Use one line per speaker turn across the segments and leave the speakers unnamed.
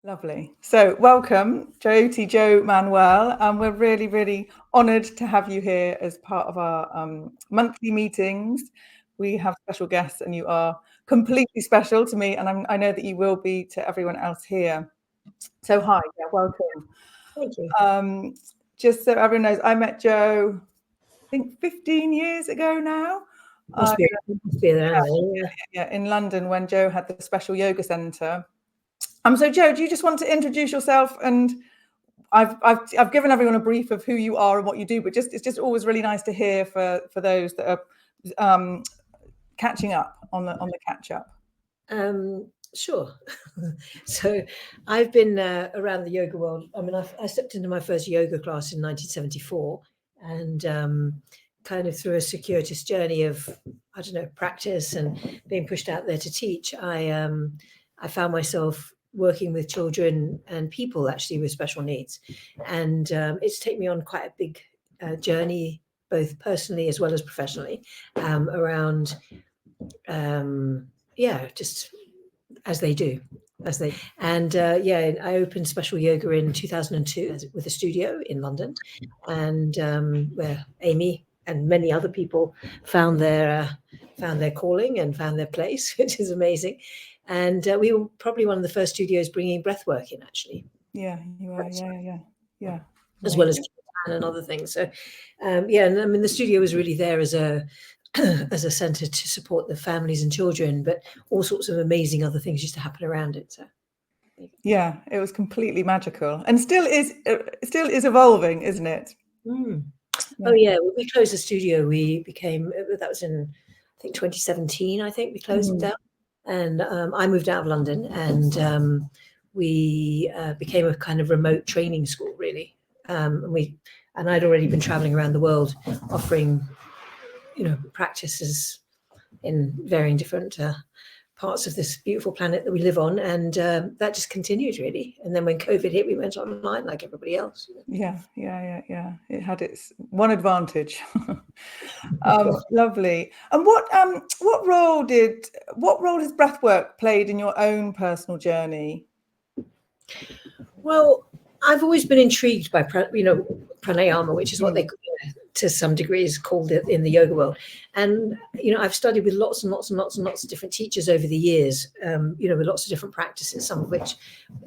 Lovely. So welcome, Jyoti Jo Manuel. We're really, really honoured to have you here as part of our monthly meetings. We have special guests and you are completely special to me, and I know that you will be to everyone else here. So hi, yeah, welcome.
Thank you.
Just so everyone knows, I met Jo, I think 15 years ago now.
Must be around there,
Yeah, in London when Jo had the special yoga centre. So Jo, do you just want to introduce yourself? And I've given everyone a brief of who you are and what you do, but it's just always really nice to hear for those that are catching up on the catch up.
Sure. So I've been around the yoga world. I mean, I stepped into my first yoga class in 1974, and kind of through a circuitous journey of, I don't know, practice and being pushed out there to teach, I found myself working with children and people actually with special needs. And it's taken me on quite a big journey, both personally as well as professionally, around, just as they do. And I opened special yoga in 2002 with a studio in London, and where Aimee and many other people found their calling and found their place, which is amazing. And we were probably one of the first studios bringing breathwork in, actually.
Yeah, you are. Yeah.
As well as and other things. So, and I mean, the studio was really there as a centre to support the families and children, but all sorts of amazing other things used to happen around it. So,
yeah, it was completely magical, and still is evolving, isn't it?
Yeah. Oh yeah, when we closed the studio, that was in, I think, 2017. I think we closed it down, and I moved out of London, and we became a kind of remote training school, really. And I'd already been traveling around the world offering, practices in varying different parts of this beautiful planet that we live on, and that just continued, really. And then when COVID hit, we went online like everybody else.
Yeah. It had its one advantage. Lovely. And what role has breathwork played in your own personal journey?
Well, I've always been intrigued by pranayama, which is what they, to some degree, is called it in the yoga world. And I've studied with lots and lots and lots and lots of different teachers over the years. With lots of different practices, some of which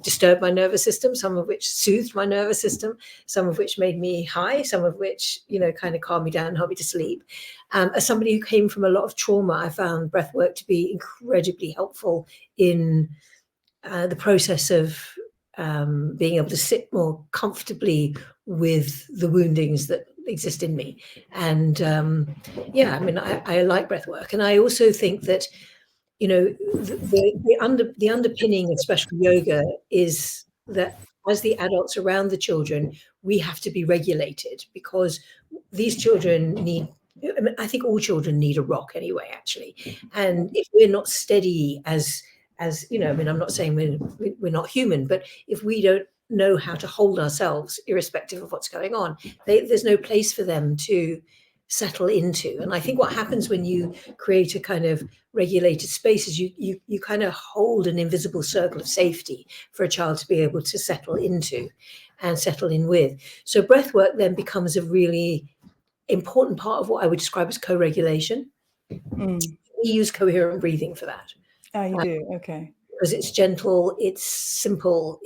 disturbed my nervous system, some of which soothed my nervous system, some of which made me high, some of which kind of calmed me down and helped me to sleep. As somebody who came from a lot of trauma, I found breathwork to be incredibly helpful in the process of being able to sit more comfortably with the woundings that exist in me. And I like breath work. And I also think that, the underpinning of special yoga is that as the adults around the children, we have to be regulated, because these children need, I think all children need a rock anyway, actually. And if we're not steady as I'm not saying we're not human, but if we don't know how to hold ourselves, irrespective of what's going on, there's no place for them to settle into. And I think what happens when you create a kind of regulated space is you kind of hold an invisible circle of safety for a child to be able to settle into and settle in with. So breath work then becomes a really important part of what I would describe as co-regulation. We use coherent breathing for that.
Oh, you do? Okay.
Because it's gentle, it's simple,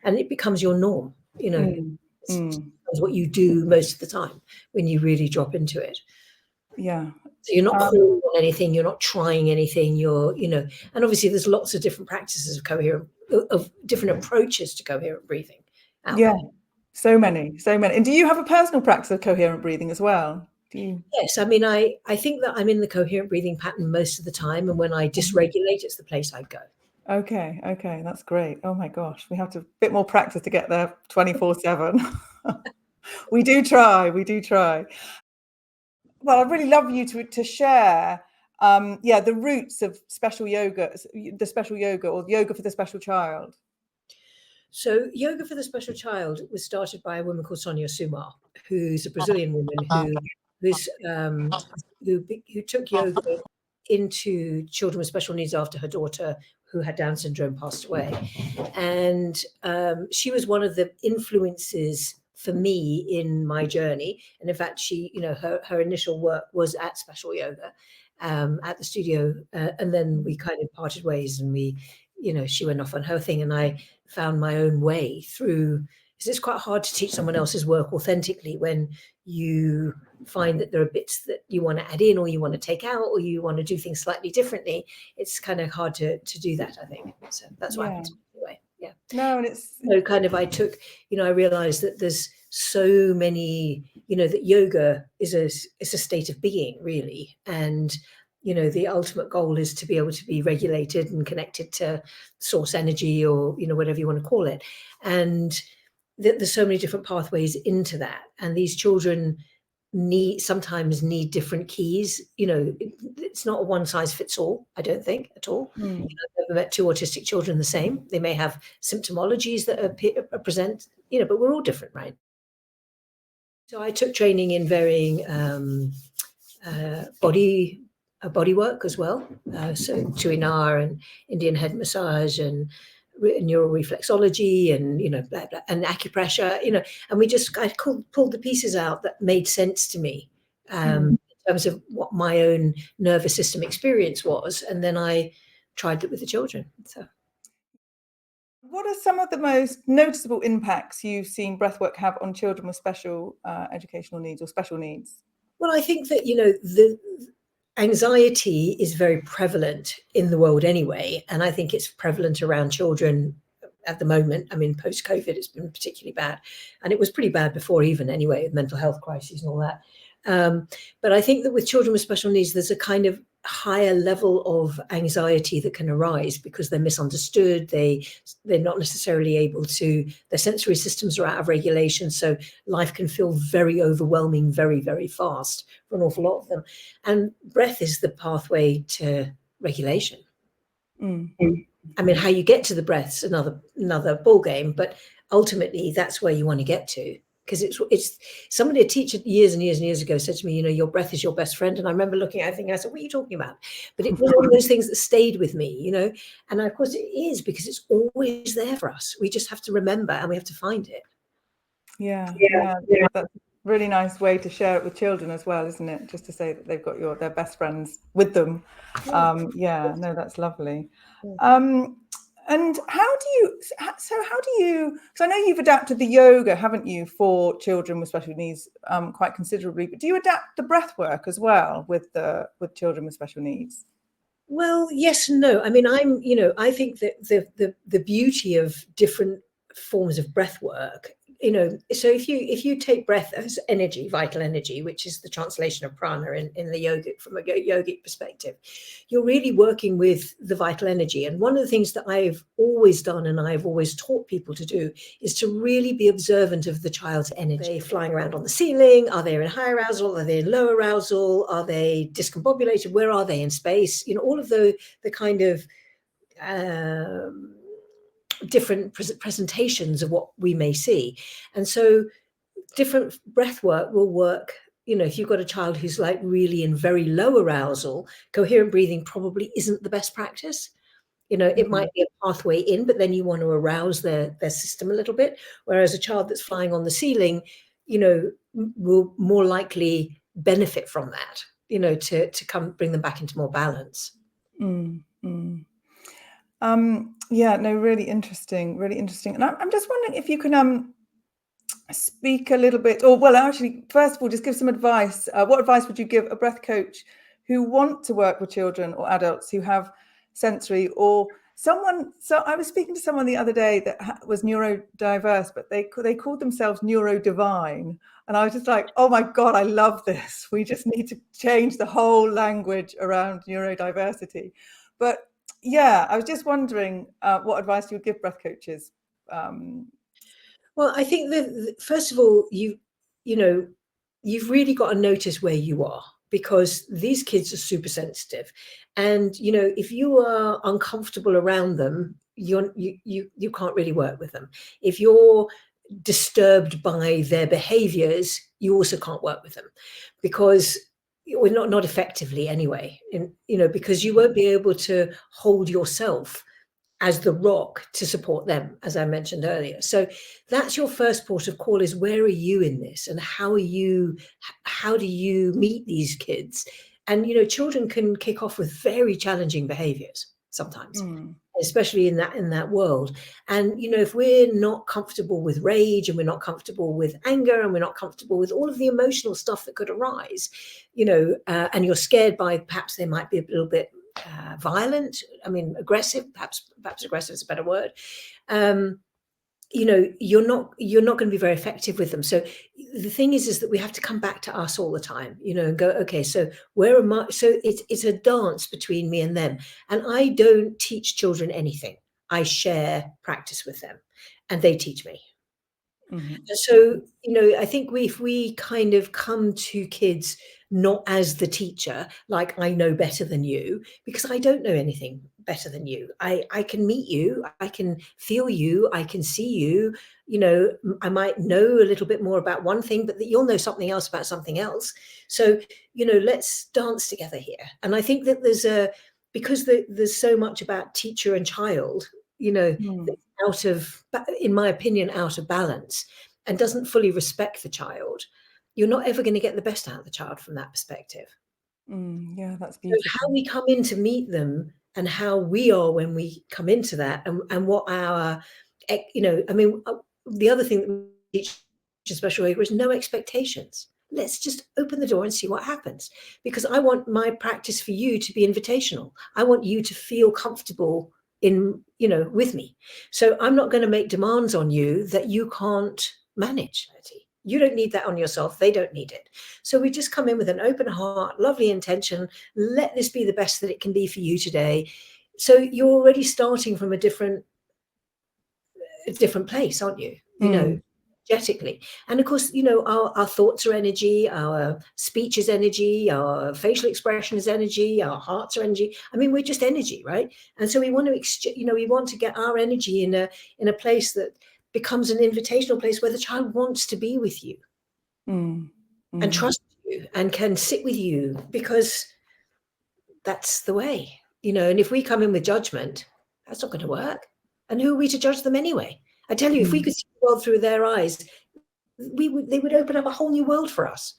and it becomes your norm, It's what you do most of the time when you really drop into it.
Yeah.
So you're not calling on anything, you're not trying anything, and obviously there's lots of different practices of different approaches to coherent breathing out there.
So many. And do you have a personal practice of coherent breathing as well?
Yes, I mean, I think that I'm in the coherent breathing pattern most of the time, and when I dysregulate, it's the place I go.
Okay, that's great. Oh my gosh, we have to a bit more practice to get there 24/7. We do try. Well, I'd really love you to share, the roots of special yoga, the special yoga, or yoga for the special child.
So yoga for the special child was started by a woman called Sonia Sumar, who's a Brazilian woman who took yoga into children with special needs after her daughter, who had Down syndrome, passed away. And she was one of the influences for me in my journey. And in fact, she, her initial work was at Special Yoga at the studio. And then we kind of parted ways, and she went off on her thing, and I found my own way through. Because it's quite hard to teach someone else's work authentically when you find that there are bits that you want to add in, or you want to take out, or you want to do things slightly differently. It's kind of hard to do that, I think. So that's what happened to me anyway. Yeah.
No, and it's
so kind of I took, I realized that there's so many, that yoga is a state of being, really. And the ultimate goal is to be able to be regulated and connected to source energy, or whatever you want to call it. And there's so many different pathways into that, and these children sometimes need different keys. It's not a one size fits all, I don't think, at all. I've never met two autistic children the same. They may have symptomologies that are present, but we're all different, right? So I took training in varying body work as well. So Tuinar and Indian head massage and neural reflexology and blah, blah, and acupressure, and I pulled the pieces out that made sense to me in terms of what my own nervous system experience was, and then I tried it with the children. So
what are some of the most noticeable impacts you've seen breathwork have on children with special educational needs or special needs?
Well, I think that the anxiety is very prevalent in the world anyway, and I think it's prevalent around children at the moment. I mean, post-COVID, it's been particularly bad, and it was pretty bad before even anyway, with mental health crises and all that. But I think that with children with special needs, there's a kind of higher level of anxiety that can arise because they're misunderstood. They're not necessarily able to, their sensory systems are out of regulation. So life can feel very overwhelming, very, very fast for an awful lot of them. And breath is the pathway to regulation. I mean, how you get to the breath's another ball game, but ultimately that's where you want to get to. Because it's somebody, a teacher years and years and years ago said to me, your breath is your best friend. And I remember looking at it and I said, what are you talking about? But it was one of those things that stayed with me, and of course it is, because it's always there for us. We just have to remember, and we have to find it.
Yeah. That's a really nice way to share it with children as well, isn't it? Just to say that they've got their best friends with them. No, that's lovely. And how do you, because I know you've adapted the yoga, haven't you, for children with special needs quite considerably, but do you adapt the breath work as well with children with special needs?
Well, yes and no. I mean, I think that the beauty of different forms of breath work, so if you take breath as energy, vital energy, which is the translation of prana in the yoga, from a yogic perspective, you're really working with the vital energy. And one of the things that I've always done, and I've always taught people to do, is to really be observant of the child's energy. Are they flying around on the ceiling? Are they in high arousal? Are they in low arousal? Are they discombobulated? Where are they in space? All of the kind of different presentations of what we may see. And so different breath work will work. If you've got a child who's like really in very low arousal, coherent breathing probably isn't the best practice. It might be a pathway in, but then you want to arouse their system a little bit. Whereas a child that's flying on the ceiling, will more likely benefit from that, to come bring them back into more balance.
Really interesting. And I'm just wondering if you can speak a little bit, or well, actually, first of all, just give some advice. What advice would you give a breath coach who want to work with children or adults who have sensory, or someone? So I was speaking to someone the other day that was neurodiverse, but they called themselves neurodivine. And I was just like, oh my God, I love this. We just need to change the whole language around neurodiversity. But yeah, I was just wondering what advice you would give breath coaches.
Well, I think that first of all, you've really got to notice where you are, because these kids are super sensitive, and if you are uncomfortable around them, you can't really work with them. If you're disturbed by their behaviors, you also can't work with them, because or not effectively anyway, because you won't be able to hold yourself as the rock to support them, as I mentioned earlier. So that's your first port of call, is where are you in this, and how do you meet these kids? And children can kick off with very challenging behaviors sometimes, especially in that world. And if we're not comfortable with rage, and we're not comfortable with anger, and we're not comfortable with all of the emotional stuff that could arise, and you're scared by, perhaps they might be a little bit violent, aggressive, perhaps aggressive is a better word, you're not going to be very effective with them. So the thing is that we have to come back to us all the time, and go, okay, so where am I? So it's a dance between me and them. And I don't teach children anything. I share practice with them, and they teach me. So, I think if we kind of come to kids not as the teacher, like I know better than you, because I don't know anything better than you. I can meet you, I can feel you, I can see you, I might know a little bit more about one thing, but that you'll know something else about something else. So, let's dance together here. And I think that because there's so much about teacher and child, out of, in my opinion, out of balance, and doesn't fully respect the child, you're not ever going to get the best out of the child from that perspective.
Yeah, that's beautiful.
So how we come in to meet them, and how we are when we come into that, and what our, the other thing that we teach in special yoga is no expectations. Let's just open the door and see what happens, because I want my practice for you to be invitational. I want you to feel comfortable with me. So I'm not going to make demands on you that you can't manage. You don't need that on yourself. They don't need it. So we just come in with an open heart, lovely intention. Let this be the best that it can be for you today. So you're already starting from a different place, aren't you? Energetically. And of course, our thoughts are energy, our speech is energy, our facial expression is energy, our hearts are energy. We're just energy, right? And so we want to we want to get our energy in a place that becomes an invitational place where the child wants to be with you and trust you and can sit with you, because that's the way, and if we come in with judgment, that's not going to work. And who are we to judge them anyway? I tell you, if we could see the world through their eyes, they would open up a whole new world for us.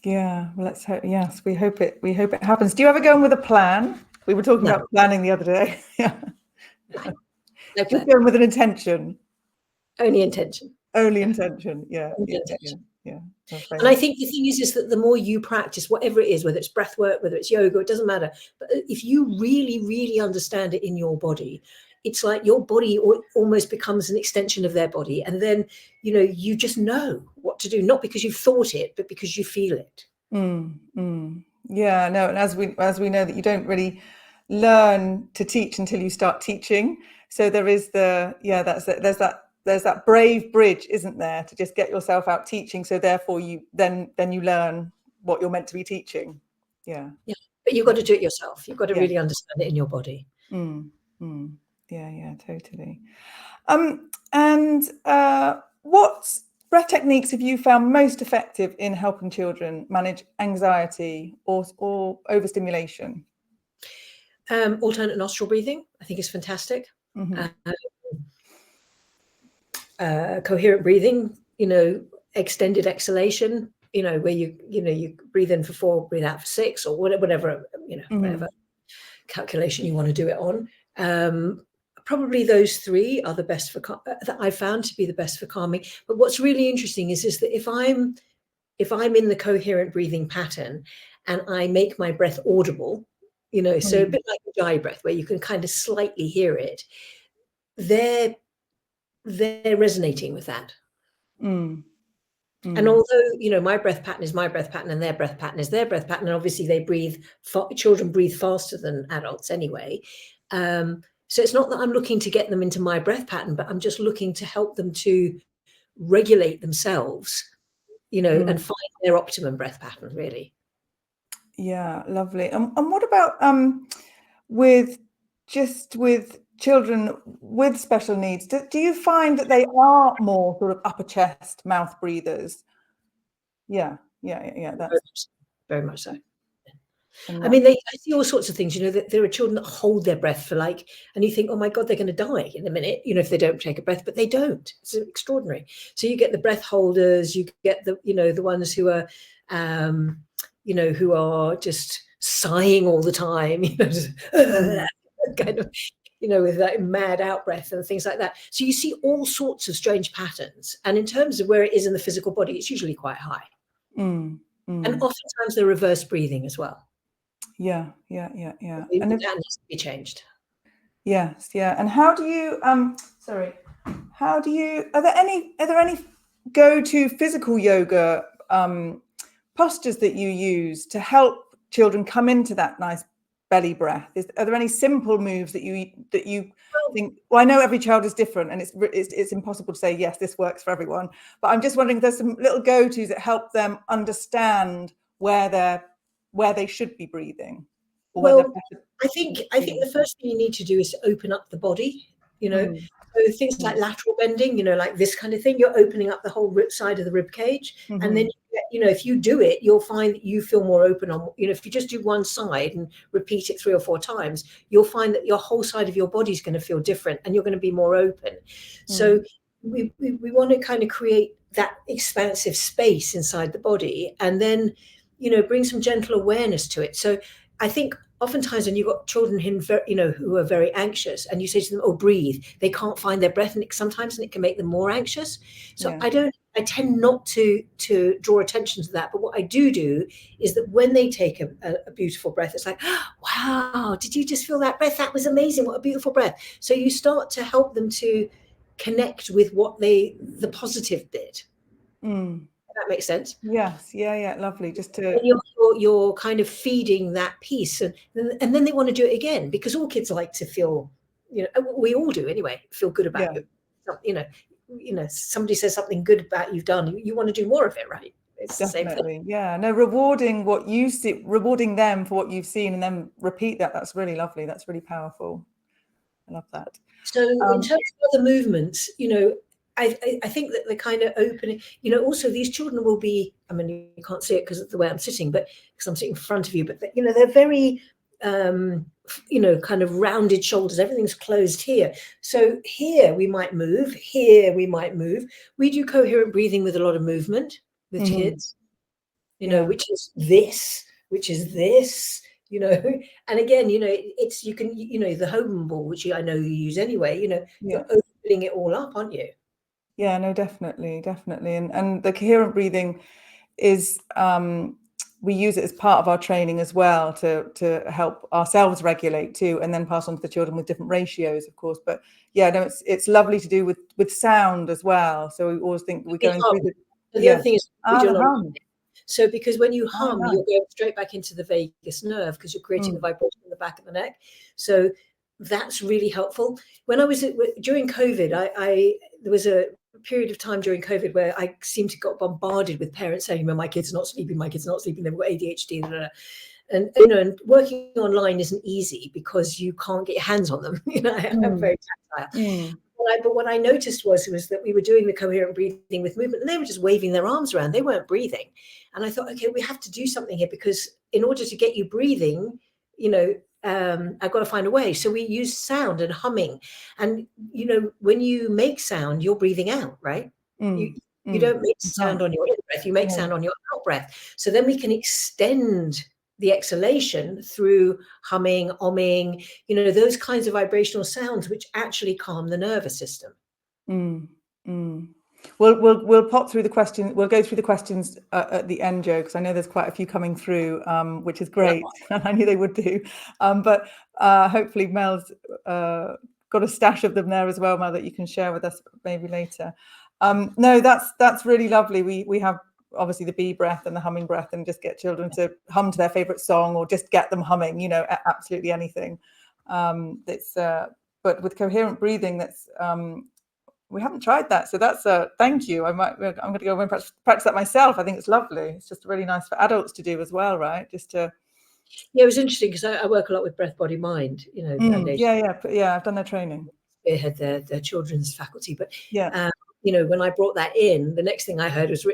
Yeah, well, let's hope. Yes, we hope it happens. Do you ever go in with a plan? We were talking about planning the other day. Yeah.
No
Just going with an intention.
Only intention.
Only intention. Yeah. Yeah.
And I think the thing is that the more you practice, whatever it is, whether it's breath work, whether it's yoga, it doesn't matter. But if you really, really understand it in your body, it's like your body almost becomes an extension of their body. And then, you just know what to do, not because you've thought it, but because you feel it.
Yeah, no. And as we know that you don't really learn to teach until you start teaching. So there is there's that brave bridge, isn't there, to just get yourself out teaching. So therefore you then you learn what you're meant to be teaching. Yeah.
But you've got to do it yourself. You've got to really understand it in your body.
Yeah, totally. And what breath techniques have you found most effective in helping children manage anxiety or overstimulation?
Alternate nostril breathing, I think, is fantastic. Coherent breathing, extended exhalation, where you breathe in for 4, breathe out for 6, or whatever calculation you want to do it on. Probably those 3 are the best that I found to be the best for calming. But what's really interesting is that if I'm in the coherent breathing pattern and I make my breath audible, so a bit like the Jai breath, where you can kind of slightly hear it, they're resonating with that. And although, my breath pattern is my breath pattern and their breath pattern is their breath pattern, and obviously children breathe faster than adults anyway. So it's not that I'm looking to get them into my breath pattern, but I'm just looking to help them to regulate themselves, and find their optimum breath pattern, really.
Yeah, lovely. And what about with children with special needs? Do you find that they are more sort of upper chest mouth breathers? Yeah.
very much so.
And
I mean, I see all sorts of things, that there are children that hold their breath for and you think, oh my God, they're going to die in a minute, if they don't take a breath, but they don't. It's extraordinary. So you get the breath holders, you get the ones who are, who are just sighing all the time, just, kind of, with that mad out breath and things like that. So you see all sorts of strange patterns. And in terms of where it is in the physical body, it's usually quite high. And oftentimes they're reverse breathing as well.
Yeah.
And that needs to be changed.
Yes, yeah. And how do you are there any go-to physical yoga postures that you use to help children come into that nice belly breath? Are there any simple moves that you think? Well, I know every child is different, and it's impossible to say yes, this works for everyone. But I'm just wondering if there's some little go-tos that help them understand where they should be breathing.
Well, I think the first thing you need to do is to open up the body. So things like lateral bending, like this kind of thing, you're opening up the whole side of the rib cage, and then if you do it, you'll find that you feel more open on. If you just do one side and repeat it 3 or 4 times, you'll find that your whole side of your body is going to feel different, and you're going to be more open. So we want to kind of create that expansive space inside the body, and then bring some gentle awareness to it. So I think oftentimes when you've got children who are very anxious, and you say to them, oh, breathe, they can't find their breath, and it can make them more anxious. So I tend not to draw attention to that. But what I do is that when they take a beautiful breath, it's like, oh, wow, did you just feel that breath? That was amazing. What a beautiful breath. So you start to help them to connect with the positive bit. That makes sense.
Yes, yeah, lovely. Just to
you're kind of feeding that piece, and then they want to do it again, because all kids like to feel, we all do anyway, feel good about you. Somebody says something good about you've done, you want to do more of it, right? It's
definitely
the same thing.
Yeah, no, rewarding what you see, rewarding them for what you've seen, and then repeat that's really lovely. That's really powerful. I love that.
So in terms of other movements, I think that the kind of opening, also these children will be, I mean, you can't see it because of the way I'm sitting, but because I'm sitting in front of you, but they're very, kind of rounded shoulders. Everything's closed here. So here we might move, here we might move. We do coherent breathing with a lot of movement with kids, which is this, and again, it's, you can, the home ball, which I know you use anyway, you're opening it all up, aren't you?
Yeah, no, definitely. And the coherent breathing is, we use it as part of our training as well to help ourselves regulate too, and then pass on to the children with different ratios, of course. But yeah, no, it's lovely to do with sound as well. So we always think we're going through
the other thing is we do a lot of
So
because when you hum, you're going straight back into the vagus nerve, because you're creating the vibration in the back of the neck. So that's really helpful. When I was during COVID, there was a period of time during COVID where I seemed to got bombarded with parents saying, "My kid's not sleeping. They've got ADHD." And and working online isn't easy because you can't get your hands on them. I'm very tactile. But what I noticed was that we were doing the coherent breathing with movement, and they were just waving their arms around. They weren't breathing. And I thought, okay, we have to do something here, because in order to get you breathing, I've got to find a way. So we use sound and humming. And, when you make sound, you're breathing out, right? You don't make sound on your in breath, you make sound on your out breath. So then we can extend the exhalation through humming, umming, those kinds of vibrational sounds, which actually calm the nervous system.
We'll pop through the questions. We'll go through the questions at the end, Jo, because I know there's quite a few coming through, which is great. And I knew they would do. But hopefully Mel's got a stash of them there as well, Mel, that you can share with us maybe later. No, that's really lovely. We have obviously the bee breath and the humming breath, and just get children to hum to their favorite song, or just get them humming, absolutely anything. But with coherent breathing, that's we haven't tried that, so that's thank you. I'm going to go and practice that myself. I think it's lovely. It's just really nice for adults to do as well, right? Just to
it was interesting because I work a lot with Breath Body Mind,
yeah, I've done their training.
They had their children's faculty, but when I brought that in, the next thing I heard was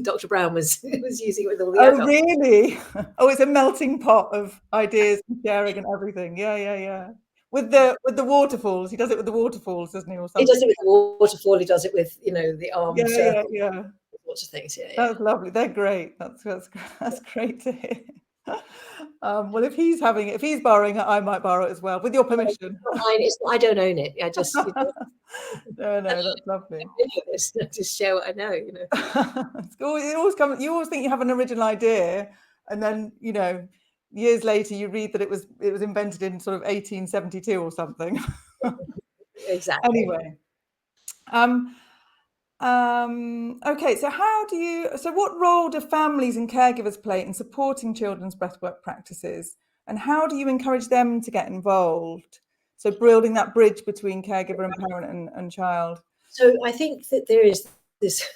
Dr. Brown was using it with all the
Oh,
adults.
really? Oh, it's a melting pot of ideas and sharing and everything. Yeah. With the waterfalls, he does it with the waterfalls, doesn't he, or something?
He does it with the waterfall. He does it with the arm circle.
Yeah.
Lots of things. Yeah.
That's lovely. They're great. That's great to hear. Well, if he's borrowing it, I might borrow it as well, with your permission.
I don't own it. I just
No, that's lovely.
Just share what I know.
You always think you have an original idea, and then years later you read that it was invented in sort of 1872 or something.
Exactly.
Anyway. Okay, so what role do families and caregivers play in supporting children's breathwork practices, and how do you encourage them to get involved? So building that bridge between caregiver and parent and child.
So I think that there is this,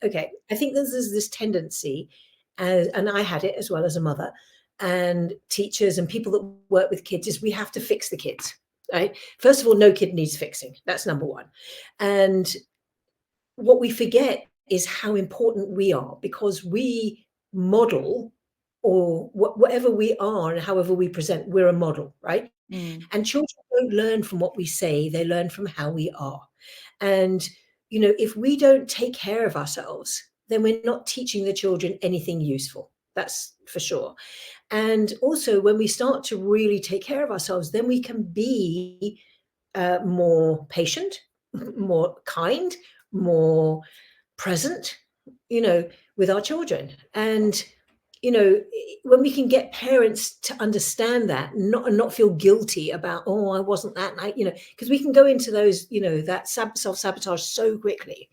okay, I think there's this tendency, and I had it as well as a mother, and teachers and people that work with kids, is we have to fix the kids, right? First of all, no kid needs fixing. That's number one. And what we forget is how important we are, because we model, or whatever we are and however we present, we're a model, right? And children don't learn from what we say, they learn from how we are. And if we don't take care of ourselves, then we're not teaching the children anything useful. That's for sure. And also, when we start to really take care of ourselves, then we can be more patient, more kind, more present, with our children. And when we can get parents to understand that, and not feel guilty about, oh, I wasn't that, because we can go into those, that self-sabotage so quickly,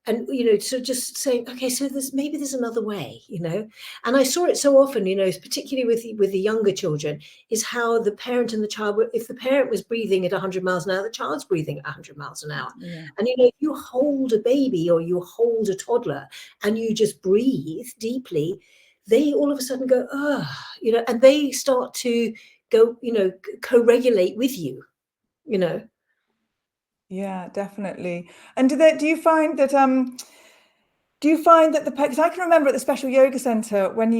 and so just saying, okay, so maybe there's another way, and I saw it so often, particularly with the younger children, is how the parent and the child, if the parent was breathing at 100 miles an hour, the child's breathing at 100 miles an hour. And if you hold a baby or you hold a toddler and you just breathe deeply, they all of a sudden go, and they start to go, co-regulate with you.
Yeah, definitely. And do you find that because I can remember at the special yoga center when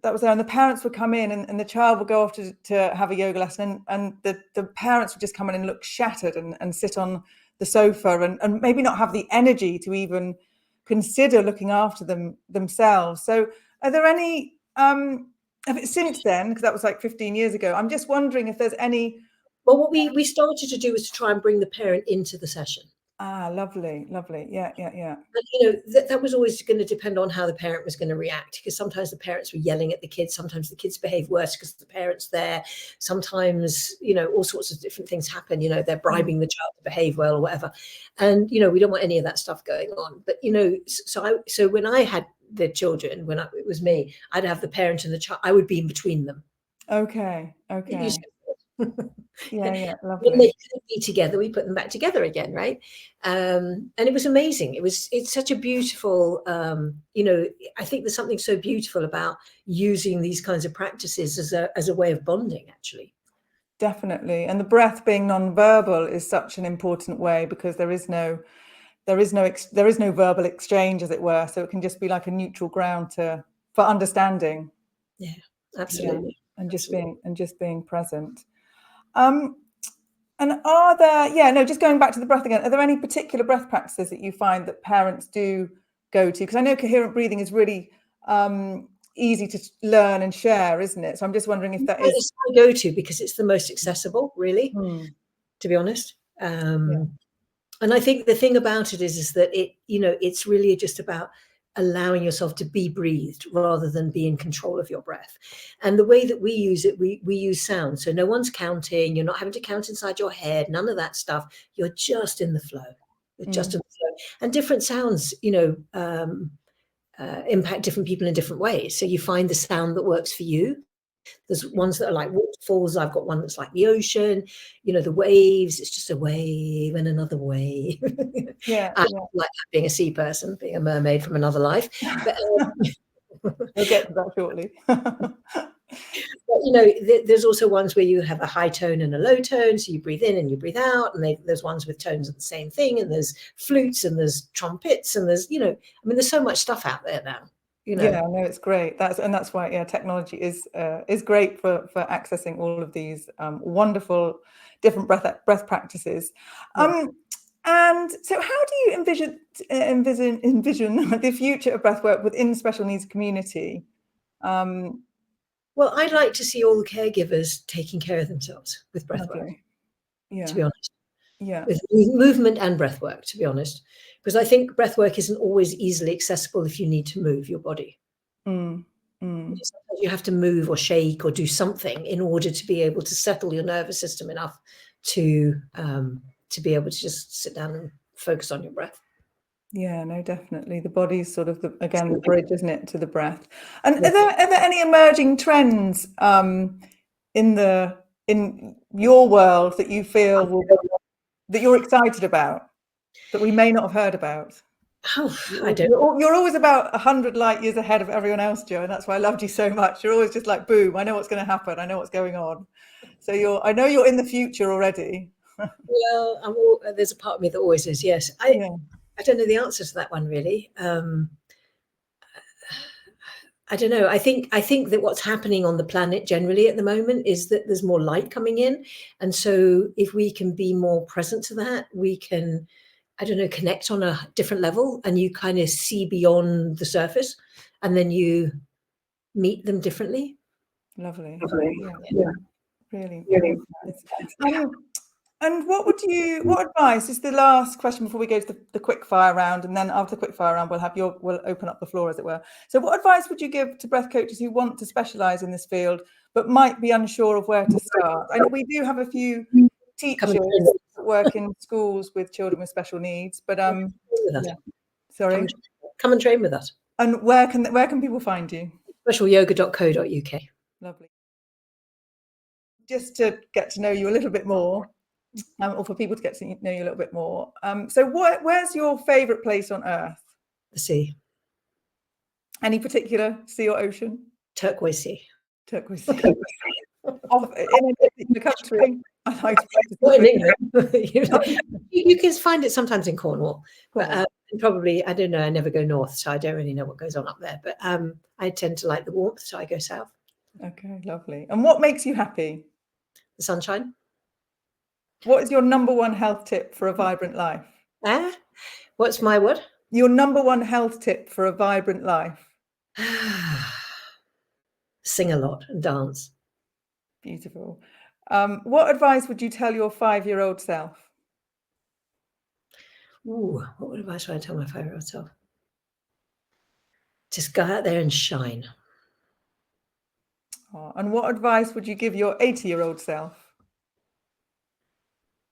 that was there, and the parents would come in and the child would go off to have a yoga lesson, and the parents would just come in and look shattered and sit on the sofa and maybe not have the energy to even consider looking after themselves. So are there any since then, because that was like 15 years ago, I'm just wondering if there's any.
Well, what we started to do was to try and bring the parent into the session.
Lovely. Yeah.
And, that was always going to depend on how the parent was going to react, because sometimes the parents were yelling at the kids, sometimes the kids behave worse because the parent's there, sometimes, all sorts of different things happen, they're bribing the child to behave well or whatever. And, we don't want any of that stuff going on. But, so when I had the children, it was me, I'd have the parent and the child, I would be in between them.
Okay. Yeah, lovely.
When they couldn't be together, we put them back together again, right? And it was amazing. It's such a beautiful, I think there's something so beautiful about using these kinds of practices as a way of bonding, actually.
Definitely. And the breath being non-verbal is such an important way, because there is no verbal exchange, as it were. So it can just be like a neutral ground for understanding.
Yeah, absolutely.
Yeah. And just being present. And are there, just going back to the breath again, are there any particular breath practices that you find that parents do go to? Because I know coherent breathing is really easy to learn and share, isn't it? So I'm just wondering if that is.
It's my go-to because it's the most accessible, really, to be honest. And I think the thing about it is that it's really just about allowing yourself to be breathed rather than be in control of your breath. And the way that we use it, we use sound. So no one's counting. You're not having to count inside your head. None of that stuff. You're just in the flow. You're just in the flow. And different sounds, impact different people in different ways. So you find the sound that works for you. There's ones that are like waterfalls. I've got one that's like the ocean, the waves. It's just a wave and another wave.
Yeah.
I like that, being a sea person, being a mermaid from another life. But,
we'll get to that shortly.
But, you know, there's also ones where you have a high tone and a low tone, so you breathe in and you breathe out, and there's ones with tones of the same thing, and there's flutes and there's trumpets and there's, you know, I mean, there's so much stuff out there now. You know.
Yeah, no, it's great. That's why, yeah, technology is great for accessing all of these wonderful different breath practices.
Yeah.
And so, how do you envision the future of breathwork within the special needs community?
Well, I'd like to see all the caregivers taking care of themselves with breathwork.
Yeah.
To be honest.
Yeah.
With movement and breathwork, to be honest, because I think breathwork isn't always easily accessible if you need to move your body. Sometimes you have to move or shake or do something in order to be able to settle your nervous system enough to be able to just sit down and focus on your breath.
Yeah, no, definitely. The body's sort of the bridge, isn't it, to the breath? And are there any emerging trends in your world that you feel that you're excited about, that we may not have heard about?
Oh, I don't.
You're always about 100 light years ahead of everyone else, Jo, and that's why I loved you so much. You're always just like, boom, I know what's going to happen. I know what's going on. So I know you're in the future already.
Well, there's a part of me that always is, yes. I don't know the answer to that one, really. I don't know. I think that what's happening on the planet generally at the moment is that there's more light coming in. And so if we can be more present to that, we can, I don't know, connect on a different level, and you kind of see beyond the surface, and then you meet them differently.
Lovely. Yeah. Really nice. And what advice is the last question before we go to the quick fire round, and then after the quick fire round we'll open up the floor, as it were. So what advice would you give to breath coaches who want to specialize in this field but might be unsure of where to start? I know we do have a few teachers that work in schools with children with special needs, but sorry.
Come and train with us.
And where can people find you?
Specialyoga.co.uk.
Lovely. Just to get to know you a little bit more. Or for people to get to know you a little bit more. So where's your favourite place on earth?
The sea.
Any particular sea or ocean?
Turquoise Sea.
Turquoise Sea. In the country. I like
in England. You can find it sometimes in Cornwall. But probably, I don't know, I never go north, so I don't really know what goes on up there. But I tend to like the warmth, so I go south.
Okay, lovely. And what makes you happy?
The sunshine.
What is your number one health tip for a vibrant life?
What's my what?
Your number one health tip for a vibrant life?
Sing a lot and dance.
Beautiful. What advice would you tell your 5-year-old self?
Ooh, what advice would I tell my 5-year-old self? Just go out there and shine.
Oh, and what advice would you give your 80-year-old self?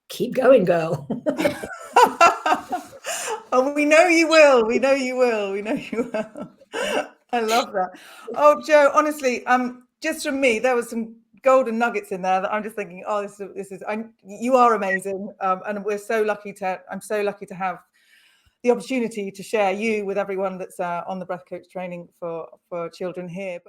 Keep going, girl.
Oh, we know you will. We know you will. We know you will. I love that. Oh, Jo, honestly, just from me, there was some golden nuggets in there that I'm just thinking, oh, you are amazing, and I'm so lucky to have the opportunity to share you with everyone that's on the breath coach training for children here.